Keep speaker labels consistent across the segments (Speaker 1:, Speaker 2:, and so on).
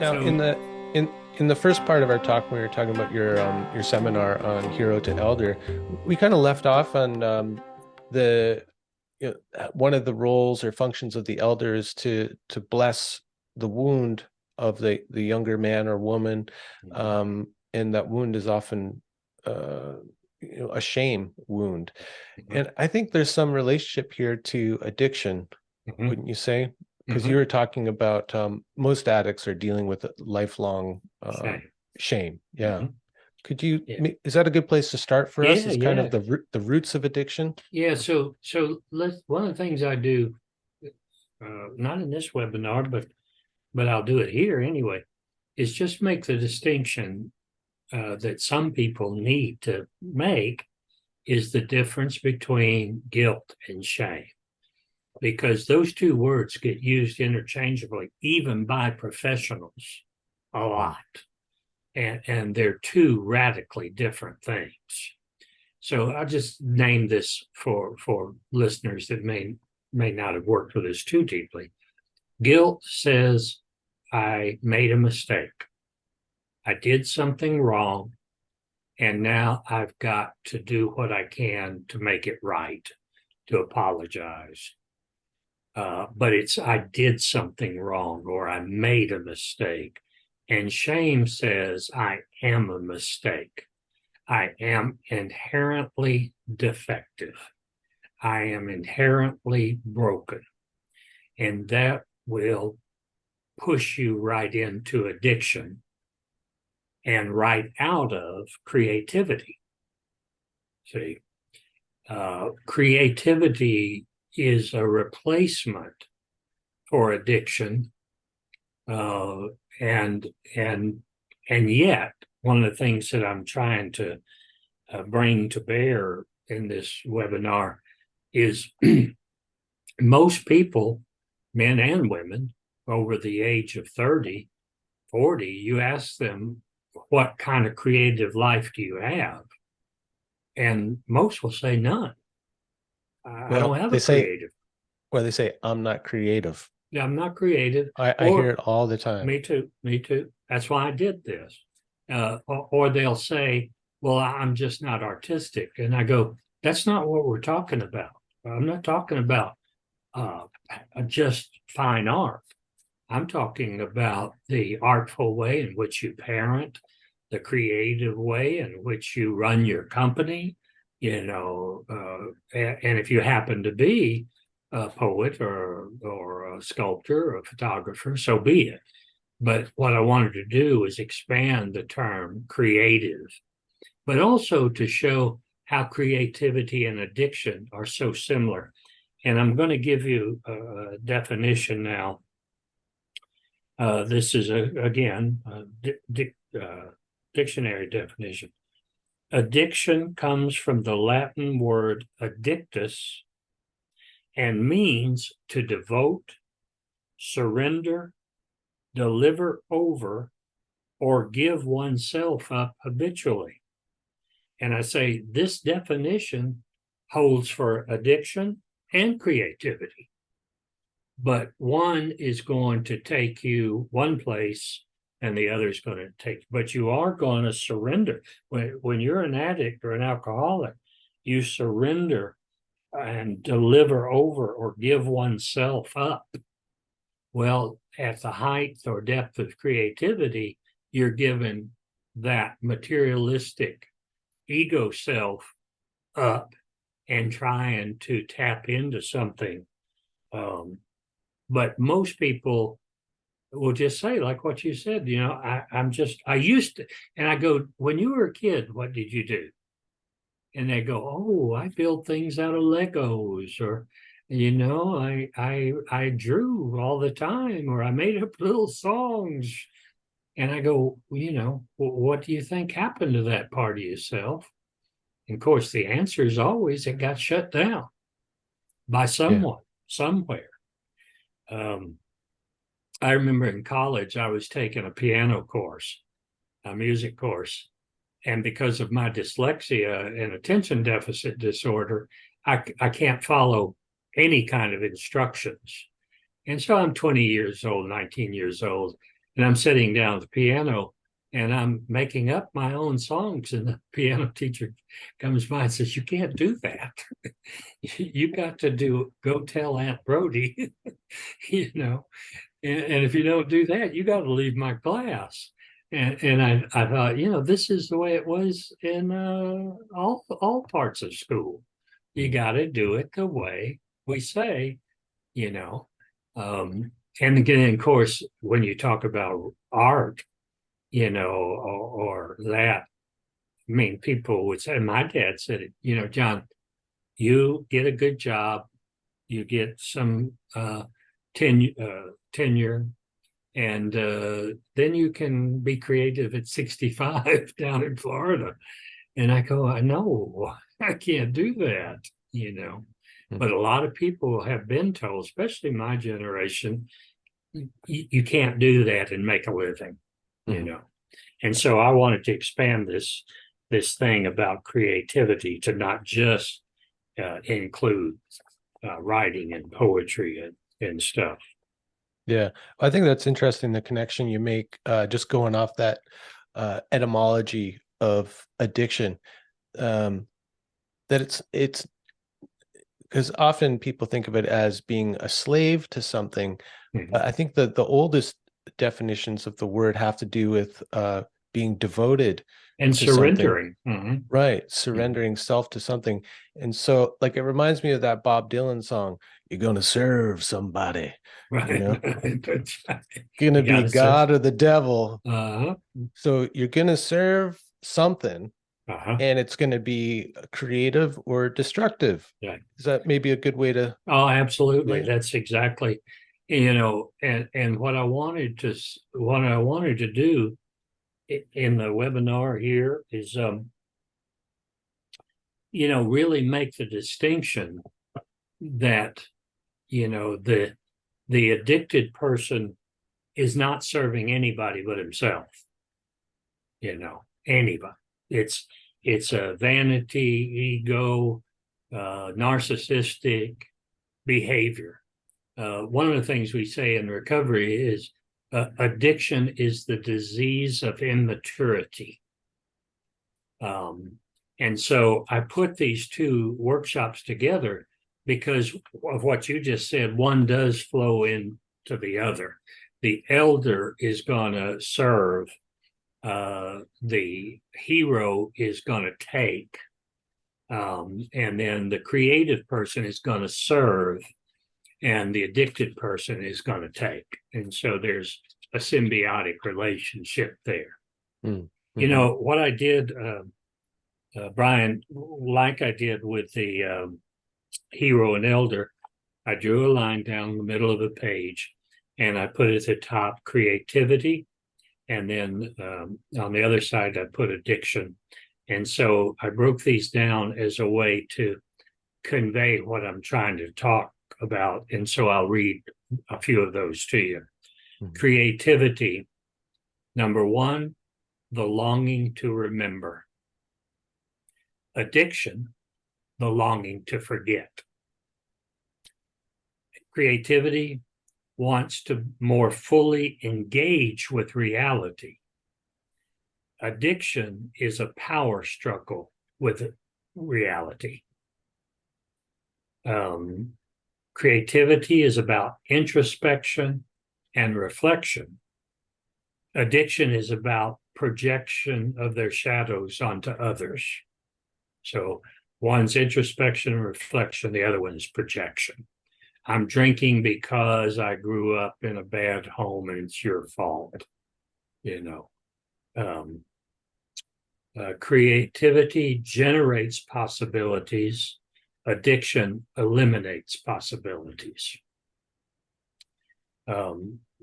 Speaker 1: Now,
Speaker 2: So,
Speaker 1: in the first part of our talk, when we were talking about your seminar on hero to elder, we kind of left off on the one of the roles or functions of the elder is to bless the wound of the younger man or woman, and that wound is often uh, a shame wound.
Speaker 2: mhm,
Speaker 1: And I think there's some relationship here to addiction,
Speaker 2: mhm,
Speaker 1: wouldn't you say? Because you
Speaker 2: mhm.
Speaker 1: were talking about most addicts are dealing with lifelong
Speaker 2: Shame.
Speaker 1: shame. Yeah.
Speaker 2: Mhm.
Speaker 1: Could you,
Speaker 2: Yeah.
Speaker 1: is that a good place to start for us?
Speaker 2: Yeah,
Speaker 1: Is kind of
Speaker 2: yeah.
Speaker 1: the roots of addiction?
Speaker 2: Yeah. So let's one of the things I do, not in this webinar, but I'll do it here anyway, is just make the distinction that some people need to make is the difference between guilt and shame. Because those two words get used interchangeably, even by professionals, a lot. And they're two radically different things. So I'll just name this for listeners that may not have worked with us too deeply. Guilt says I made a mistake. I did something wrong, and now I've got to do what I can to make it right, to apologize. But it's I did something wrong or I made a mistake. And shame says I am a mistake. I am inherently defective. I am inherently broken. And that will push you right into addiction and right out of creativity. See, creativity is a replacement for addiction, uh, and and and yet one of the things that I'm trying to bring to bear in this webinar is most people, men and women, over the age of 30, 40, you ask them, what kind of creative life do you have? And most will say none. I don't
Speaker 1: Well,
Speaker 2: have a creative.
Speaker 1: they say, I'm not creative.
Speaker 2: Yeah, I'm not creative.
Speaker 1: I hear
Speaker 2: Or
Speaker 1: it all the time.
Speaker 2: me too, me too. That's why I did this. Or they'll say, well, I'm just not artistic. And I go, that's not what we're talking about. I'm not talking about uh, just fine art. I'm talking about the artful way in which you parent, the creative way in which you run your company, and if you happen to be a poet or a sculptor or a photographer, so be it. But what I wanted to do is expand the term creative, but also to show how creativity and addiction are so similar. And I'm going to give you a definition now. This is, again, dictionary definition. Addiction comes from the Latin word addictus and means to devote, surrender, deliver over, or give oneself up habitually. And I say this definition holds for addiction and creativity, but one is going to take you one place and the other is going to take, but you are going to surrender. When you're an addict or an alcoholic, you surrender and deliver over or give oneself up. Well, at the height or depth of creativity, you're given that materialistic ego self up and trying to tap into something. Um, but most people will just say, like what you said, I used to, and I go, when you were a kid, what did you do? And they go, oh, I built things out of Legos, or, I drew all the time, or I made up little songs. And I go, what do you think happened to that part of yourself? And of course, the answer is always it got shut down by
Speaker 1: Yeah.
Speaker 2: someone, somewhere. Um, I remember in college, I was taking a piano course, a music course. And because of my dyslexia and attention deficit disorder, I can't follow any kind of instructions. And so I'm 20 years old, 19 years old. and I'm sitting down at the piano and I'm making up my own songs. And the piano teacher comes by and says, "You can't do that. You got to go tell Aunt Brody, you know, and if you don't do that, you got to leave my class." And I thought, this is the way it was in all parts of school. You got to do it the way we say, you know. And again, of course, when you talk about art, or that, I mean, people would say, my dad said it, "John, you get a good job, you get some tenure, and then you can be creative at 65 down in Florida." And I go, "I know, I can't do that. But a lot of people have been told, especially my generation, you can't do that and make a living, you know. And so I wanted to expand this thing about creativity to not just include writing and poetry and stuff.
Speaker 1: Yeah, I think that's interesting, the connection you make, just going off that etymology of addiction. That it's because often people think of it as being a slave to something.
Speaker 2: Mhm.
Speaker 1: I think that the oldest definitions of the word have to do with being devoted
Speaker 2: And
Speaker 1: to something.
Speaker 2: surrendering. Mhm.
Speaker 1: Right, surrendering self to something. And so, like, it reminds me of that Bob Dylan song, "You're gonna serve somebody," you
Speaker 2: Right.
Speaker 1: know,
Speaker 2: That's right.
Speaker 1: gonna
Speaker 2: You
Speaker 1: be
Speaker 2: got to say,
Speaker 1: God or the devil.
Speaker 2: uh-huh,
Speaker 1: So you're gonna serve something,
Speaker 2: uh-huh.
Speaker 1: and it's gonna be creative or destructive.
Speaker 2: Yeah.
Speaker 1: Is that maybe a good way to
Speaker 2: Oh,
Speaker 1: say
Speaker 2: absolutely.
Speaker 1: it?
Speaker 2: That's exactly, and what I wanted to do in the webinar here is, really make the distinction that, the addicted person is not serving anybody but himself, anybody. It's a vanity, ego, narcissistic behavior. One of the things we say in recovery is addiction is the disease of immaturity. And so I put these two workshops together because of what you just said. One does flow into the other. The elder is going to serve, the hero is going to take, and then the creative person is going to serve, and the addicted person is going to take. And so there's a symbiotic relationship there.
Speaker 1: Mm-hmm.
Speaker 2: What I did, Brian, like I did with the hero and elder, I drew a line down the middle of the page and I put at the top creativity. And then on the other side, I put addiction. And so I broke these down as a way to convey what I'm trying to talk about. And so I'll read a few of those to you. Creativity, number one, the longing to remember. Addiction, the longing to forget. Creativity wants to more fully engage with reality. Addiction is a power struggle with reality. Creativity is about introspection and reflection. Addiction is about projection of their shadows onto others. So one's introspection and reflection, the other one is projection. I'm drinking because I grew up in a bad home and it's your fault. Creativity generates possibilities. Addiction eliminates possibilities.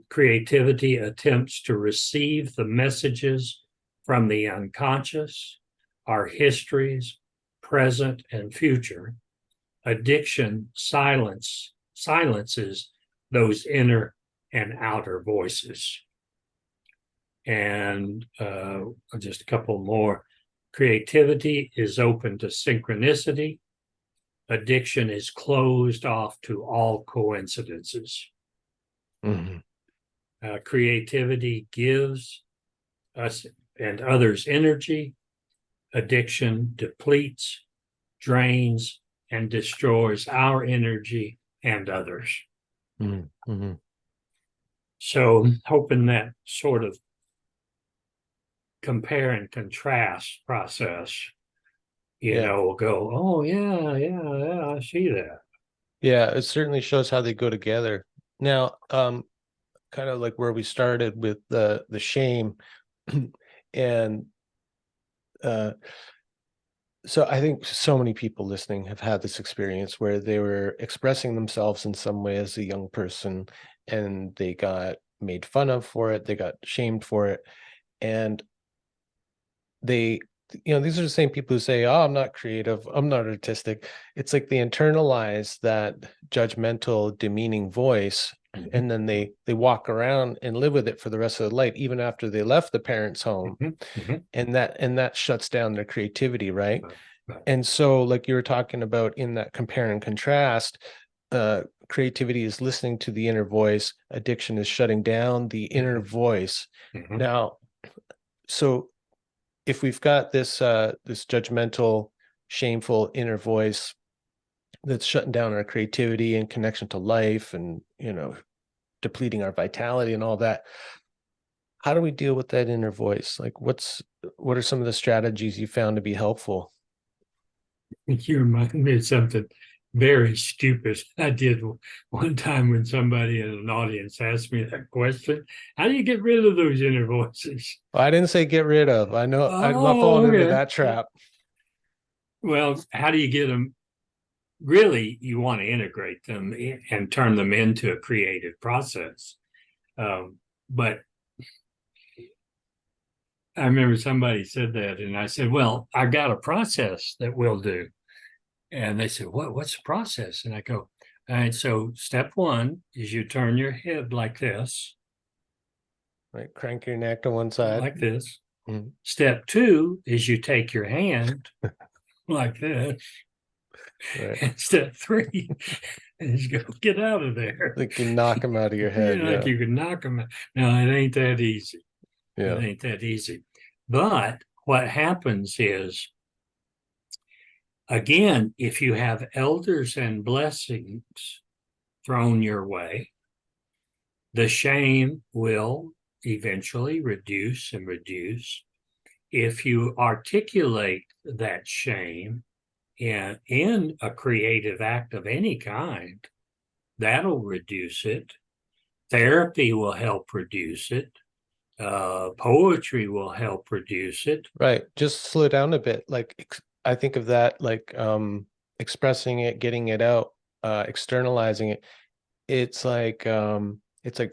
Speaker 2: Creativity attempts to receive the messages from the unconscious, our histories, present and future. Addiction silences those inner and outer voices. And just a couple more. Creativity is open to synchronicity. Addiction is closed off to all coincidences.
Speaker 1: Mm-hmm.
Speaker 2: Creativity gives us and others energy. Addiction depletes, drains, and destroys our energy and others.
Speaker 1: Mm-hmm.
Speaker 2: So, hoping that sort of compare and contrast process, will go, oh, yeah, yeah, yeah, I see that.
Speaker 1: Yeah, it certainly shows how they go together. Now, kind of like where we started with the shame, and uh, so I think so many people listening have had this experience where they were expressing themselves in some way as a young person, and they got made fun of for it, they got shamed for it, and they these are the same people who say, oh, I'm not creative, I'm not artistic. It's like they internalize that judgmental, demeaning voice,
Speaker 2: Mhm,
Speaker 1: and then they walk around and live with it for the rest of their life, even after they left the parents home.
Speaker 2: mhm, mhm.
Speaker 1: And that shuts down their creativity, right?
Speaker 2: Right, right.
Speaker 1: And so, like you were talking about in that compare and contrast, creativity is listening to the inner voice, addiction is shutting down the inner
Speaker 2: Mhm,
Speaker 1: voice.
Speaker 2: mhm,
Speaker 1: Now, so if we've got this judgmental, shameful inner voice that's shutting down our creativity and connection to life, and depleting our vitality and all that, how do we deal with that inner voice? Like, what are some of the strategies you found to be helpful?
Speaker 2: You remind me of something very stupid I did one time when somebody in an audience asked me that question. How do you get rid of those inner voices?
Speaker 1: Well, I didn't say get rid of. I know I'm not
Speaker 2: Oh,
Speaker 1: falling into
Speaker 2: okay.
Speaker 1: that trap.
Speaker 2: Well, how do you get them? Really, you want to integrate them and turn them into a creative process. But I remember somebody said that, and I said, "Well, I got a process that we'll do." And they said, What's the process? And I go, all right, so step one is you turn your head
Speaker 1: Right, crank your neck to one side.
Speaker 2: like this.
Speaker 1: Mhm.
Speaker 2: Step two is you take your hand like this.
Speaker 1: Right,
Speaker 2: And step three is you go, get out of there.
Speaker 1: like you knock them out of your head.
Speaker 2: Like
Speaker 1: Yeah,
Speaker 2: you can knock them out. No, it ain't that easy. It
Speaker 1: yeah,
Speaker 2: ain't that easy. But what happens is, again, if you have elders and blessings thrown your way, the shame will eventually reduce and reduce. If you articulate that shame in a creative act of any kind, that'll reduce it. Therapy will help reduce it. Poetry will help reduce it.
Speaker 1: right. Just slow down a bit. Like I think of that like expressing it, getting it out, externalizing it. It's like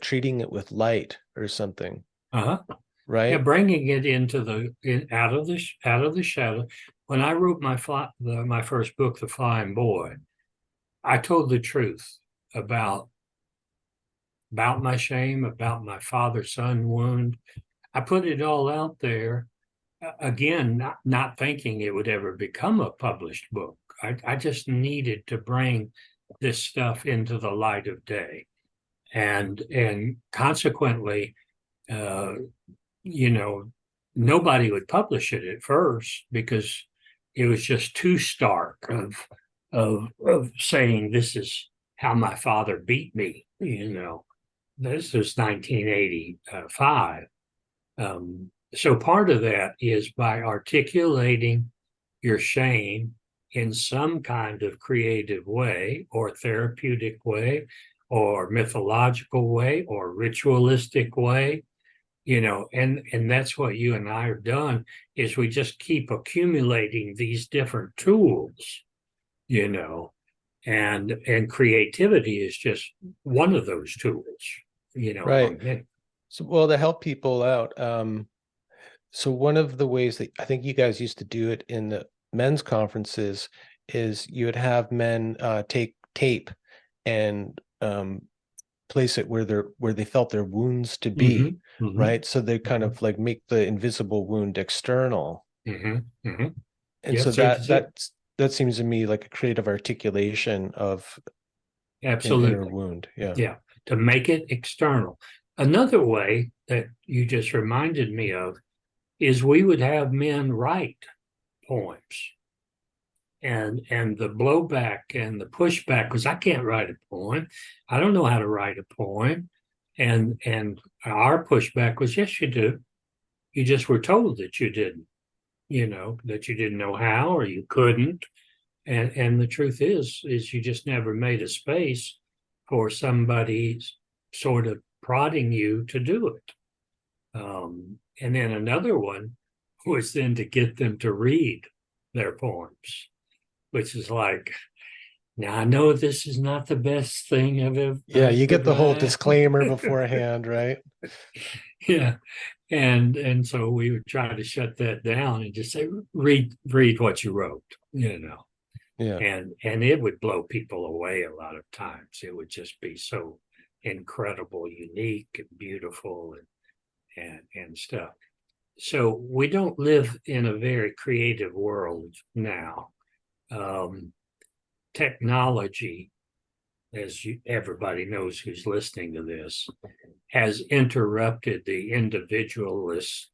Speaker 1: treating it with light or something,
Speaker 2: Uh-huh. Yeah,
Speaker 1: right?
Speaker 2: bringing it into out of the shadow. When I wrote my first book, The Flying Boy, I told the truth about my shame, about my father-son wound. I put it all out there, again, not thinking it would ever become a published book. I just needed to bring this stuff into the light of day, and consequently, uh, you know, nobody would publish it at first because it was just too stark of saying this is how my father beat me. This was 1985. So part of that is by articulating your shame in some kind of creative way or therapeutic way or mythological way or ritualistic way, and that's what you and I have done is we just keep accumulating these different tools, you know, and creativity is just one of those tools,
Speaker 1: Right.
Speaker 2: among many.
Speaker 1: So, well, to help people out, so one of the ways that I think you guys used to do it in the men's conferences is you would have men take tape and place it where they felt their wounds to be,
Speaker 2: Mm-hmm, mm-hmm,
Speaker 1: right? So they kind
Speaker 2: mm-hmm,
Speaker 1: of like make the invisible wound external.
Speaker 2: mm-hmm, mm-hmm.
Speaker 1: And so
Speaker 2: Yes,
Speaker 1: that
Speaker 2: that's it.
Speaker 1: that seems to me like a creative articulation of an inner
Speaker 2: Absolutely.
Speaker 1: wound. Yeah.
Speaker 2: Yeah. To make it external. Another way that you just reminded me of is we would have men write poems, and the blowback and the pushback was, I can't write a poem. I don't know how to write a poem. And our pushback was, yes, you do. You just were told that you didn't, that you didn't know how or you couldn't. And the truth is you just never made a space for somebody sort of prodding you to do it. And then another one was then to get them to read their poems, which is like, now I know this is not the best thing
Speaker 1: Yeah, you get the whole
Speaker 2: read.
Speaker 1: disclaimer beforehand, right?
Speaker 2: Yeah. And so we would try to shut that down and just say, read what you wrote,
Speaker 1: Yeah.
Speaker 2: and it would blow people away a lot of times. It would just be so incredible, unique, and beautiful, and stuff. So we don't live in a very creative world now. Um, Technology, as everybody knows who's listening to this, has interrupted the individualist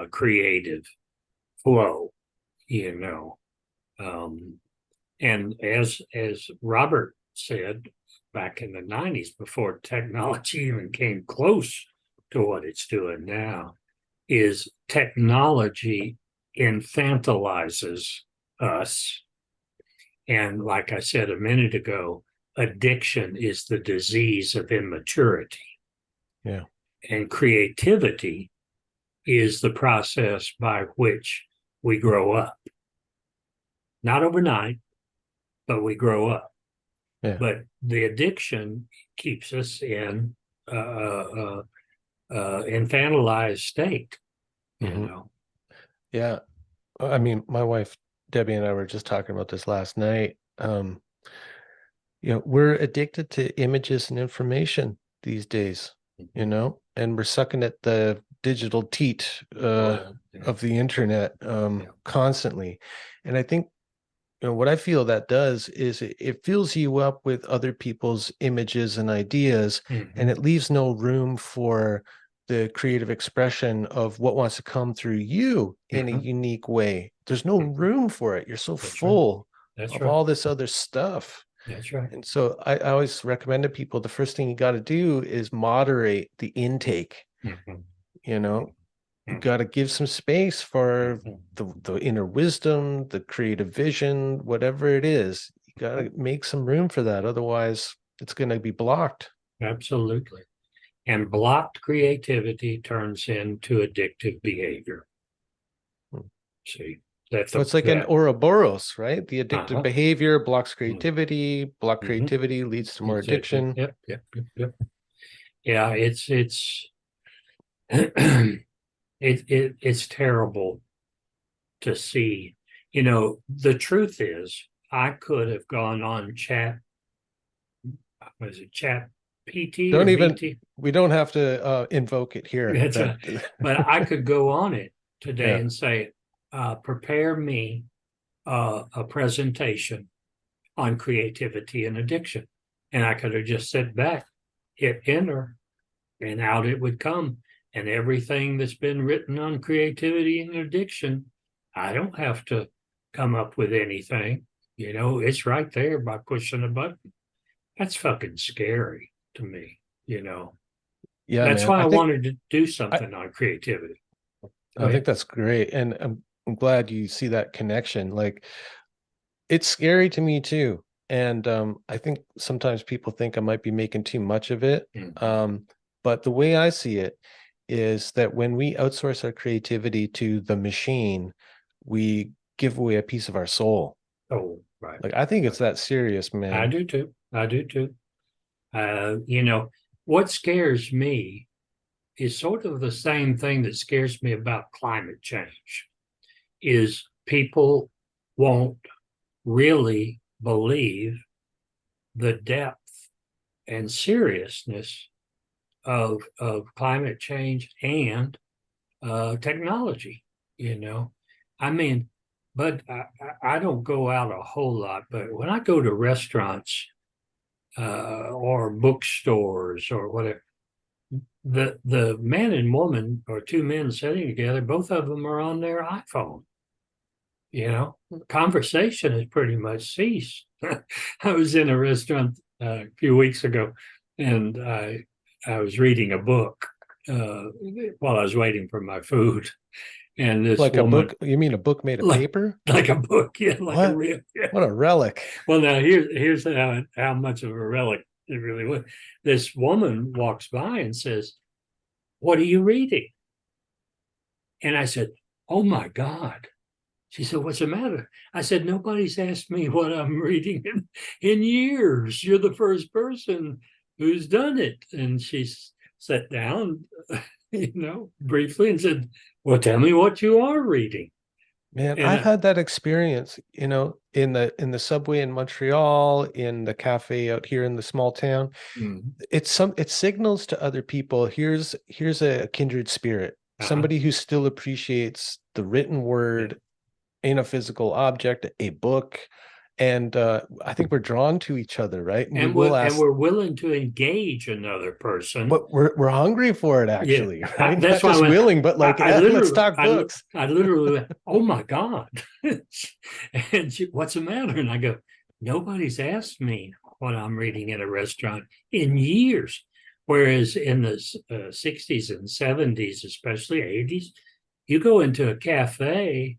Speaker 2: creative flow, you know. Um, and as Robert said back in the 90s, before technology even came close to what it's doing now, is technology infantilizes us. And like I said a minute ago, addiction is the disease of immaturity.
Speaker 1: Yeah.
Speaker 2: And creativity is the process by which we grow up. Not overnight, but we grow up.
Speaker 1: Yeah.
Speaker 2: But the addiction keeps us in infantilized state,
Speaker 1: Mhm. Yeah. I mean, my wife Debbie and I were just talking about this last night. We're addicted to images and information these days, and we're sucking at the digital teat of the internet constantly. And I think what I feel that does is it fills you up with other people's images and ideas, and it leaves no room for the creative expression of what wants to come through you in a unique way. There's no room for it. You're so
Speaker 2: That's right.
Speaker 1: full
Speaker 2: That's
Speaker 1: of
Speaker 2: right.
Speaker 1: all this other stuff.
Speaker 2: That's right.
Speaker 1: And so I always recommend to people the first thing you got to do is moderate the intake. You know, you got to give some space for the inner wisdom, the creative vision, whatever it is. You got to make some room for that. Otherwise, it's going to be blocked.
Speaker 2: Absolutely. And blocked creativity turns into addictive behavior. See, that's
Speaker 1: So it's like an
Speaker 2: that.
Speaker 1: Ouroboros, right? The addictive
Speaker 2: Uh-huh.
Speaker 1: behavior blocks
Speaker 2: Mm-hmm.
Speaker 1: creativity, block creativity leads to more
Speaker 2: Exactly.
Speaker 1: addiction.
Speaker 2: Yep. Yeah, it's it's terrible to see. The truth is, I could have gone on was it chat PT or
Speaker 1: Don't even,
Speaker 2: BT?
Speaker 1: we don't have to invoke it here.
Speaker 2: That's
Speaker 1: That,
Speaker 2: right. But I could go on it today
Speaker 1: yeah,
Speaker 2: and say, prepare me a presentation on creativity and addiction. And I could have just sat back, hit enter, and out it would come. And everything that's been written on creativity and addiction, I don't have to come up with anything. It's right there by pushing a button. That's fucking scary to me.
Speaker 1: yeah,
Speaker 2: That's
Speaker 1: man.
Speaker 2: why
Speaker 1: I
Speaker 2: I
Speaker 1: think
Speaker 2: wanted to do
Speaker 1: I,
Speaker 2: something on creativity. Go
Speaker 1: I think
Speaker 2: ahead.
Speaker 1: that's great. And I'm glad you see that connection. Like it's scary to me too. And I think sometimes people think I might be making too much of it.
Speaker 2: Mhm.
Speaker 1: Um, but the way I see it is that when we outsource our creativity to the machine, we give away a piece of our soul.
Speaker 2: Oh, right.
Speaker 1: Like I think it's
Speaker 2: Right.
Speaker 1: that serious,
Speaker 2: I
Speaker 1: man.
Speaker 2: do too. I do too. What scares me is sort of the same thing that scares me about climate change is people won't really believe the depth and seriousness of climate change and technology. You know, I mean, but I don't go out a whole lot. But when I go to restaurants or bookstores or whatever, the man and woman, or two men sitting together, both of them are on their iPhone. You know, conversation has pretty much ceased. I was in a restaurant a few weeks ago, and I was reading a book while I was waiting for my food, and this
Speaker 1: Like a
Speaker 2: woman,
Speaker 1: book? You mean a book made of
Speaker 2: like
Speaker 1: paper?
Speaker 2: like a book, yeah, like a
Speaker 1: What?
Speaker 2: real, yeah.
Speaker 1: What a relic.
Speaker 2: Well, now here's how much of a relic it really was. This woman walks by and says, "What are you reading?" And I said, "Oh my God." She said, "What's the matter?" I said, "Nobody's asked me what I'm reading in years. You're the first person who's done it." And she sat down, briefly and said, "Well, tell me what you are reading."
Speaker 1: Man,
Speaker 2: And
Speaker 1: I've had that experience, in the subway in Montreal, in the cafe out here in the small town.
Speaker 2: Mhm.
Speaker 1: It signals to other people, here's a kindred spirit,
Speaker 2: uh-huh.
Speaker 1: somebody who still appreciates the written
Speaker 2: Yeah.
Speaker 1: word in a physical object, a book. And I think we're drawn to each other, right? And we
Speaker 2: And
Speaker 1: will
Speaker 2: we're
Speaker 1: ask,
Speaker 2: willing to engage another person.
Speaker 1: but we're hungry for it
Speaker 2: Yeah,
Speaker 1: actually, right?
Speaker 2: that's
Speaker 1: Not
Speaker 2: why
Speaker 1: just
Speaker 2: when
Speaker 1: willing, but like, let's talk books.
Speaker 2: I literally went, "Oh my God." And she, "What's the matter?" And I go, "Nobody's asked me what I'm reading in a restaurant in years." Whereas in the 60s and 70s, especially 80s, you go into a cafe,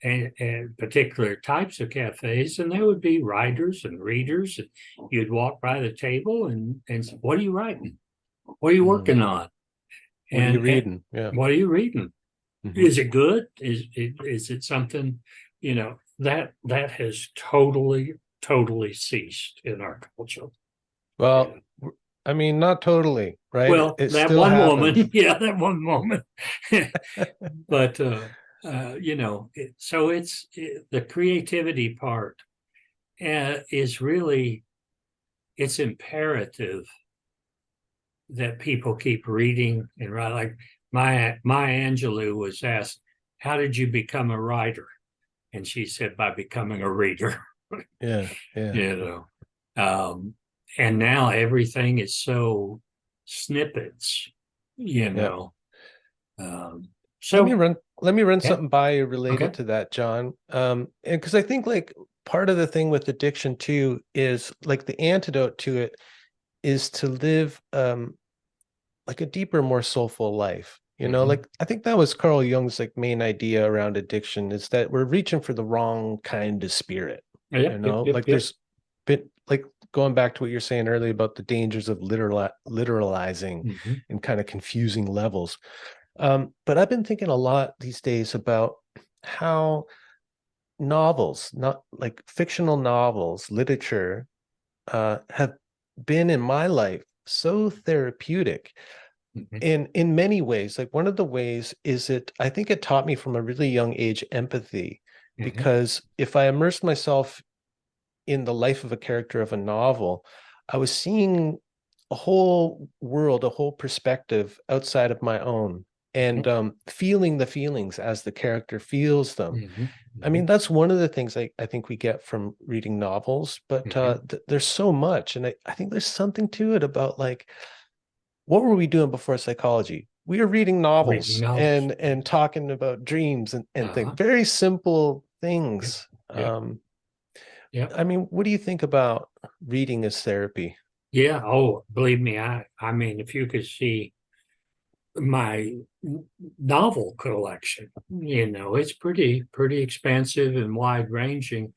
Speaker 2: and particular types of cafes, and there would be writers and readers. And you'd walk by the table and say, "What are you writing? What are you
Speaker 1: Mm.
Speaker 2: working on?
Speaker 1: What are you
Speaker 2: And
Speaker 1: reading? Yeah.
Speaker 2: what are you reading?
Speaker 1: Hmm.
Speaker 2: Is it good? Is it something?" That has totally ceased in our culture. Yeah.
Speaker 1: Well, I mean, not totally, right?
Speaker 2: Well,
Speaker 1: It
Speaker 2: that
Speaker 1: still
Speaker 2: one
Speaker 1: happens.
Speaker 2: woman, yeah, that one woman. But so the creativity part is really, it's imperative that people keep reading and write. Like Maya Angelou was asked, "How did you become a writer?" And she said, "By becoming a reader."
Speaker 1: Yeah, yeah.
Speaker 2: you know. Um, and now everything is so snippets, you
Speaker 1: Yeah.
Speaker 2: know. Um,
Speaker 1: Let me
Speaker 2: so
Speaker 1: run let me run
Speaker 2: yeah,
Speaker 1: something by you related
Speaker 2: okay.
Speaker 1: to that, John. And because I think like part of the thing with addiction too is like the antidote to it is to live like a deeper, more soulful life.
Speaker 2: Hmm.
Speaker 1: Like I think that was Carl Jung's like main idea around addiction is that we're reaching for the wrong kind of spirit. Like
Speaker 2: Yep.
Speaker 1: there's been like going back to what you're saying earlier about the dangers of literalizing
Speaker 2: Hmm.
Speaker 1: and kind of confusing levels. But I've been thinking a lot these days about how novels, not like fictional novels, literature, have been in my life so therapeutic
Speaker 2: Hmm.
Speaker 1: in many ways. Like one of the ways is I think it taught me from a really young age empathy,
Speaker 2: Hmm.
Speaker 1: because if I immersed myself in the life of a character of a novel, I was seeing a whole world, a whole perspective outside of my own, and feeling the feelings as the character feels them.
Speaker 2: Hmm.
Speaker 1: I mean, that's one of the things I think we get from reading novels, but
Speaker 2: Hmm.
Speaker 1: there's so much. And I think there's something to it about like, what were we doing before psychology? We were reading
Speaker 2: Reading
Speaker 1: novels
Speaker 2: novels.
Speaker 1: and talking about dreams and things,
Speaker 2: Uh-huh.
Speaker 1: very simple
Speaker 2: Yep.
Speaker 1: things.
Speaker 2: Yep. Yep.
Speaker 1: I mean, what do you think about reading as therapy?
Speaker 2: Yeah. Oh, believe me, I mean, if you could see my novel collection, it's pretty expansive and wide ranging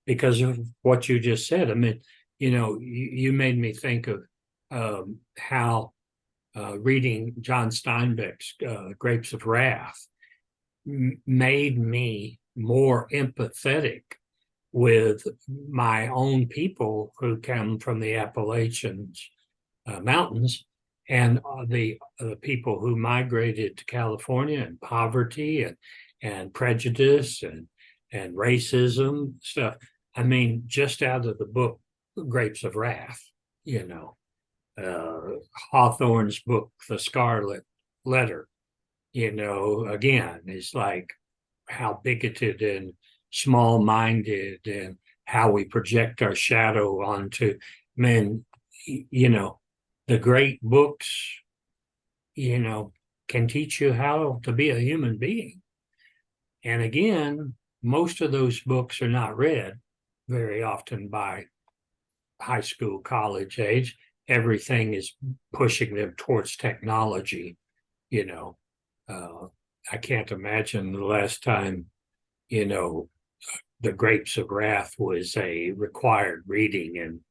Speaker 2: because of what you just said. I mean, you made me think of how reading John Steinbeck's Grapes of Wrath made me more empathetic with my own people who come from the Appalachians mountains, and the people who migrated to California, and poverty and prejudice and racism stuff. I mean, just out of the book Grapes of Wrath, you know, Hawthorne's book The Scarlet Letter. Again, it's like how bigoted and small-minded, and how we project our shadow onto men. You know, the great books can teach you how to be a human being. And again, most of those books are not read very often by high school, college age. Everything is pushing them towards technology, you know. I can't imagine the last time, you know, The Grapes of Wrath was a required reading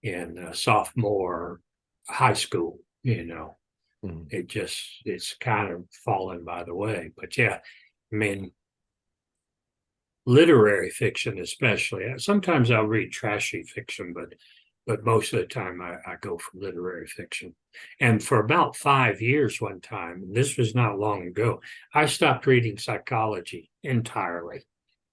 Speaker 2: in sophomore high school,
Speaker 1: Mhm.
Speaker 2: it's kind of fallen by the way. But yeah, I mean, literary fiction especially. Sometimes I'll read trashy fiction, but most of the time I go for literary fiction. And for about 5 years one time, this was not long ago, I stopped reading psychology entirely.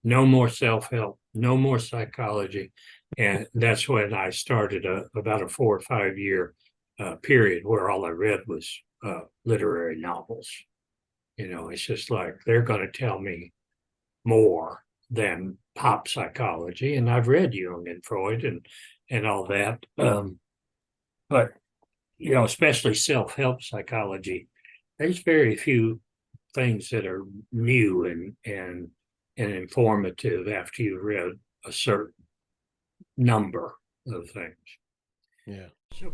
Speaker 2: No more self-help, no more psychology. And that's when I started about a 4 or 5 year period where all I read was literary novels. It's just like they're going to tell me more than pop psychology. And I've read Jung and Freud and all that. But, especially self-help psychology, there's very few things that are new and informative after you've read a certain number of things.
Speaker 1: Yeah.
Speaker 2: So